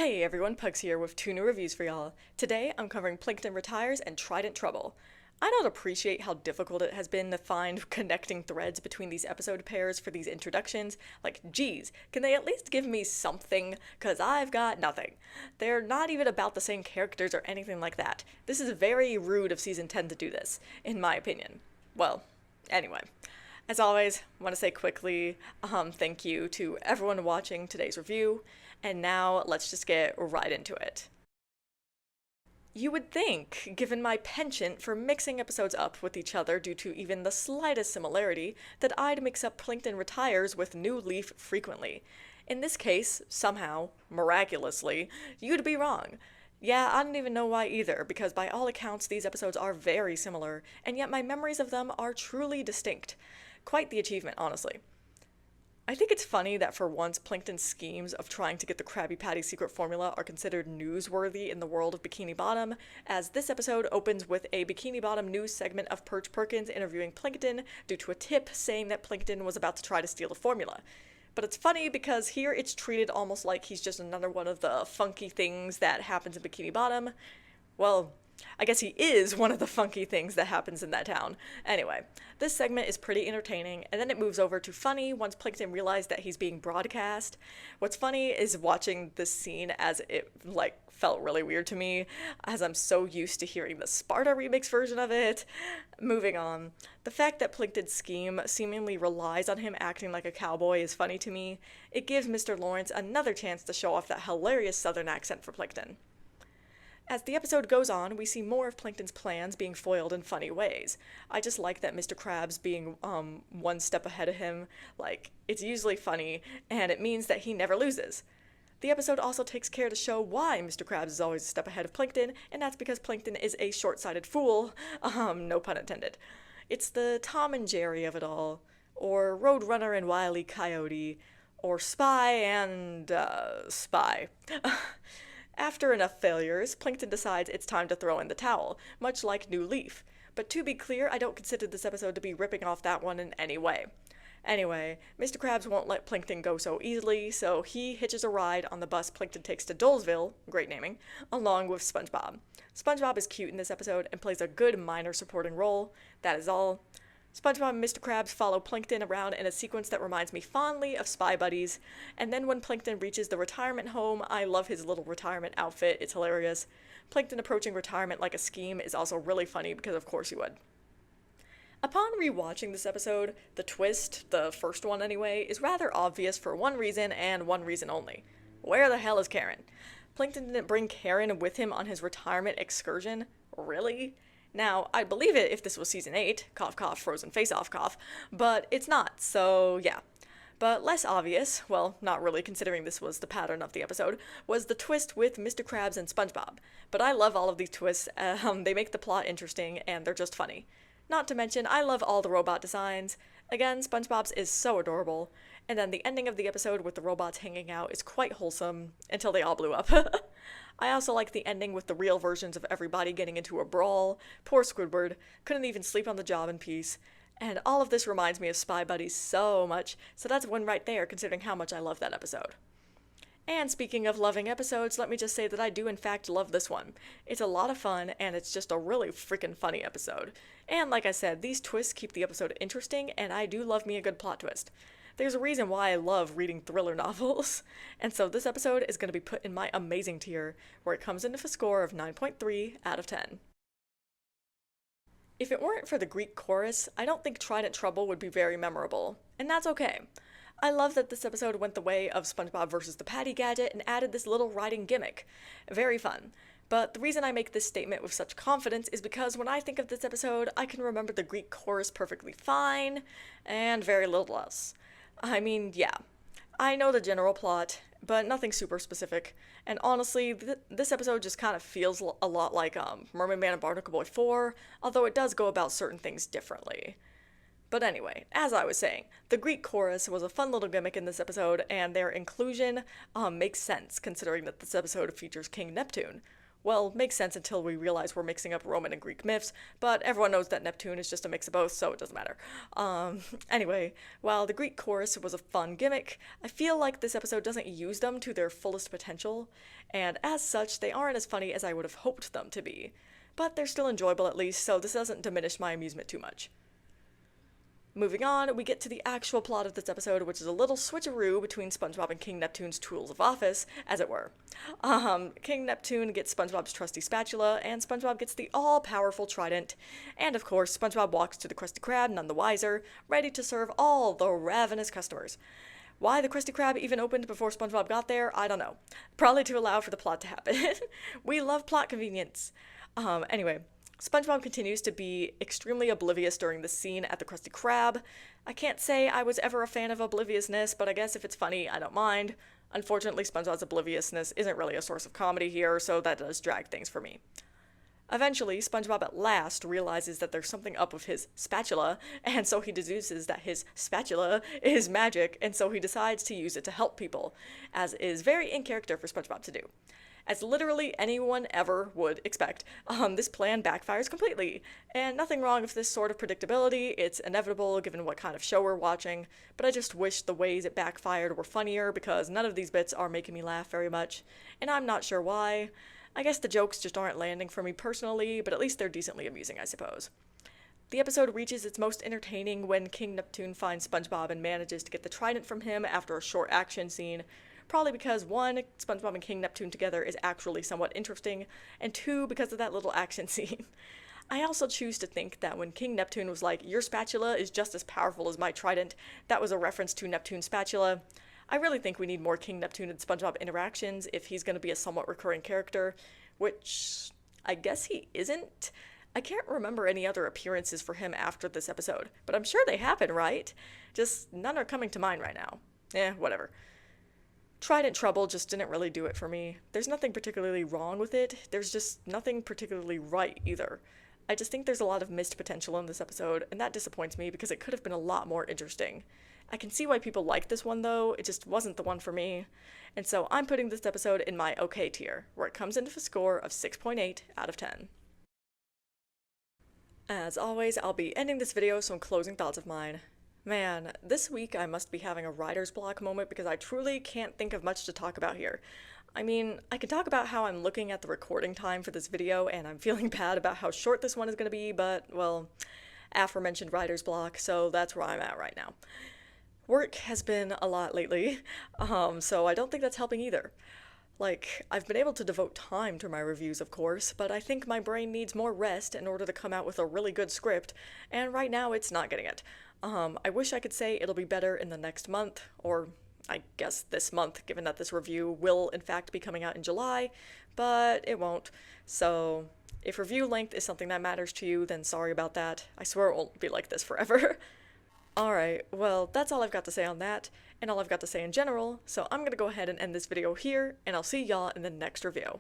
Hey everyone, Pugs here with two new reviews for y'all. Today I'm covering Plankton Retires and Trident Trouble. I don't appreciate how difficult it has been to find connecting threads between these episode pairs for these introductions. Like, geez, can they at least give me something? Cause I've got nothing. They're not even about the same characters or anything like that. This is very rude of season 10 to do this, in my opinion. Well, anyway. As always, I want to say quickly, thank you to everyone watching today's review, and now let's just get right into it. You would think, given my penchant for mixing episodes up with each other due to even the slightest similarity, that I'd mix up Plankton Retires with New Leaf frequently. In this case, somehow, miraculously, you'd be wrong. Yeah, I don't even know why either, because by all accounts these episodes are very similar, and yet my memories of them are truly distinct. Quite the achievement, honestly. I think it's funny that for once Plankton's schemes of trying to get the Krabby Patty secret formula are considered newsworthy in the world of Bikini Bottom, as this episode opens with a Bikini Bottom news segment of Perch Perkins interviewing Plankton due to a tip saying that Plankton was about to try to steal the formula. But it's funny because here it's treated almost like he's just another one of the funky things that happens in Bikini Bottom. Well, I guess he is one of the funky things that happens in that town. Anyway, this segment is pretty entertaining, and then it moves over to funny once Plankton realized that he's being broadcast. What's funny is watching this scene as it, felt really weird to me, as I'm so used to hearing the Sparta remix version of it. Moving on. The fact that Plankton's scheme seemingly relies on him acting like a cowboy is funny to me. It gives Mr. Lawrence another chance to show off that hilarious southern accent for Plankton. As the episode goes on, we see more of Plankton's plans being foiled in funny ways. I just like that Mr. Krabs being one step ahead of him. It's usually funny, and it means that he never loses. The episode also takes care to show why Mr. Krabs is always a step ahead of Plankton, and that's because Plankton is a short-sighted fool. No pun intended. It's the Tom and Jerry of it all, or Roadrunner and Wile E. Coyote, or Spy and, Spy. After enough failures, Plankton decides it's time to throw in the towel, much like New Leaf. But to be clear, I don't consider this episode to be ripping off that one in any way. Anyway, Mr. Krabs won't let Plankton go so easily, so he hitches a ride on the bus Plankton takes to Dolesville, great naming, along with SpongeBob. SpongeBob is cute in this episode and plays a good minor supporting role. That is all. SpongeBob and Mr. Krabs follow Plankton around in a sequence that reminds me fondly of Spy Buddies, and then when Plankton reaches the retirement home, I love his little retirement outfit, it's hilarious. Plankton approaching retirement like a scheme is also really funny because of course he would. Upon rewatching this episode, the twist, the first one anyway, is rather obvious for one reason and one reason only. Where the hell is Karen? Plankton didn't bring Karen with him on his retirement excursion? Really? Now, I'd believe it if this was season 8, cough cough, frozen face off cough, but it's not, so yeah. But less obvious, well, not really considering this was the pattern of the episode, was the twist with Mr. Krabs and SpongeBob. But I love all of these twists, they make the plot interesting, and they're just funny. Not to mention, I love all the robot designs. Again, SpongeBob's is so adorable. And then the ending of the episode with the robots hanging out is quite wholesome, until they all blew up. I also like the ending with the real versions of everybody getting into a brawl. Poor Squidward, couldn't even sleep on the job in peace. And all of this reminds me of Spy Buddies so much, so that's one right there considering how much I love that episode. And speaking of loving episodes, let me just say that I do in fact love this one. It's a lot of fun, and it's just a really freaking funny episode. And like I said, these twists keep the episode interesting, and I do love me a good plot twist. There's a reason why I love reading thriller novels, and so this episode is going to be put in my amazing tier, where it comes in with a score of 9.3 out of 10. If it weren't for the Greek chorus, I don't think Trident Trouble would be very memorable, and that's okay. I love that this episode went the way of SpongeBob versus the Patty Gadget and added this little writing gimmick. Very fun. But the reason I make this statement with such confidence is because when I think of this episode, I can remember the Greek chorus perfectly fine, and very little else. I mean, yeah, I know the general plot, but nothing super specific, and honestly, this episode just kind of feels a lot like Mermaid Man and Barnacle Boy 4, although it does go about certain things differently. But anyway, as I was saying, the Greek chorus was a fun little gimmick in this episode, and their inclusion makes sense considering that this episode features King Neptune. Well, makes sense until we realize we're mixing up Roman and Greek myths, but everyone knows that Neptune is just a mix of both, so it doesn't matter. Anyway, while the Greek chorus was a fun gimmick, I feel like this episode doesn't use them to their fullest potential, and as such, they aren't as funny as I would have hoped them to be. But they're still enjoyable at least, so this doesn't diminish my amusement too much. Moving on, we get to the actual plot of this episode, which is a little switcheroo between SpongeBob and King Neptune's tools of office, as it were. King Neptune gets SpongeBob's trusty spatula, and SpongeBob gets the all-powerful trident. And of course, SpongeBob walks to the Krusty Krab, none the wiser, ready to serve all the ravenous customers. Why the Krusty Krab even opened before SpongeBob got there, I don't know. Probably to allow for the plot to happen. We love plot convenience. Anyway, SpongeBob continues to be extremely oblivious during the scene at the Krusty Krab. I can't say I was ever a fan of obliviousness, but I guess if it's funny, I don't mind. Unfortunately, SpongeBob's obliviousness isn't really a source of comedy here, so that does drag things for me. Eventually, SpongeBob at last realizes that there's something up with his spatula, and so he deduces that his spatula is magic, and so he decides to use it to help people, as is very in character for SpongeBob to do. As literally anyone ever would expect, this plan backfires completely. And nothing wrong with this sort of predictability, it's inevitable given what kind of show we're watching, but I just wish the ways it backfired were funnier because none of these bits are making me laugh very much, and I'm not sure why. I guess the jokes just aren't landing for me personally, but at least they're decently amusing, I suppose. The episode reaches its most entertaining when King Neptune finds SpongeBob and manages to get the trident from him after a short action scene. Probably because, one, SpongeBob and King Neptune together is actually somewhat interesting, and two, because of that little action scene. I also choose to think that when King Neptune was like, "Your spatula is just as powerful as my trident," that was a reference to Neptune's spatula. I really think we need more King Neptune and SpongeBob interactions if he's going to be a somewhat recurring character, which I guess he isn't. I can't remember any other appearances for him after this episode, but I'm sure they happen, right? Just none are coming to mind right now. Whatever. Trident Trouble just didn't really do it for me. There's nothing particularly wrong with it, there's just nothing particularly right either. I just think there's a lot of missed potential in this episode, and that disappoints me because it could have been a lot more interesting. I can see why people like this one though, it just wasn't the one for me. And so I'm putting this episode in my okay tier, where it comes into a score of 6.8 out of 10. As always, I'll be ending this video with some closing thoughts of mine. Man, this week I must be having a writer's block moment because I truly can't think of much to talk about here. I mean, I can talk about how I'm looking at the recording time for this video and I'm feeling bad about how short this one is going to be, but, well, aforementioned writer's block, so that's where I'm at right now. Work has been a lot lately, so I don't think that's helping either. Like, I've been able to devote time to my reviews, of course, but I think my brain needs more rest in order to come out with a really good script, and right now it's not getting it. I wish I could say it'll be better in the next month, or I guess this month, given that this review will in fact be coming out in July, but it won't. So, if review length is something that matters to you, then sorry about that. I swear it won't be like this forever. Alright, well, that's all I've got to say on that, and all I've got to say in general, so I'm gonna go ahead and end this video here, and I'll see y'all in the next review.